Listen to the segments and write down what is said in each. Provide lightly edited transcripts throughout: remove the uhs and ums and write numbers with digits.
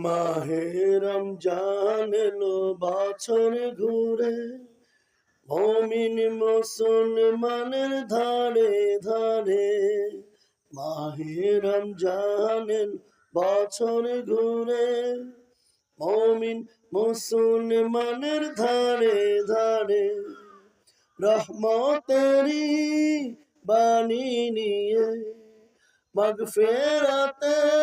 মাহে রমজান এলো বছর ঘুরে, মুমিন মুসলমানের ধারে ধারে। মাহে রমজান এলো বছর ঘুরে, মুমিন মুসলমানের ধারে ধারে। রহমতেরি বাণী নিয়ে, মাগফিরাতের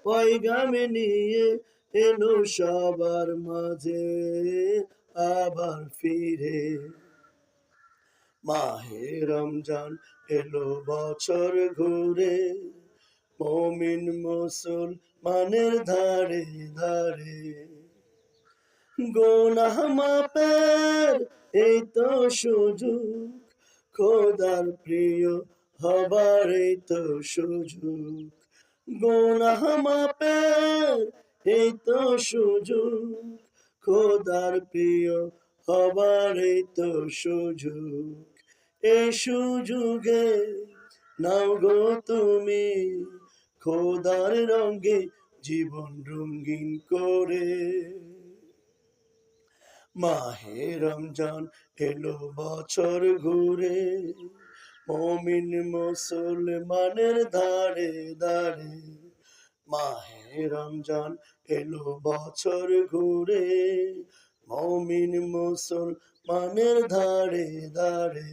পয়গাম নিয়ে এলো সবার মাঝে আবার ফিরে। মাহে রমজান এলো বছর ঘুরে, মুমিন মুসলমানের ধারে ধারে। গুনাহ মাপের এই তো সুযোগ, খোদার প্রিয় হবার এই তো সুযোগ। গুনাহ মাপের এই তো সুযোগ, খোদার প্রিয় হবার এই তো সুযোগ। এই সুযোগে নাও গো তুমি, খোদার রঙে জীবন রঙিন করে। মাহে রমজান এলো বছর ঘুরে, মুমিন মুসলমানের ধারে ধারে। মাহে রমজান এলো বছর ঘুরে, মুমিন মুসলমানের ধারে ধারে।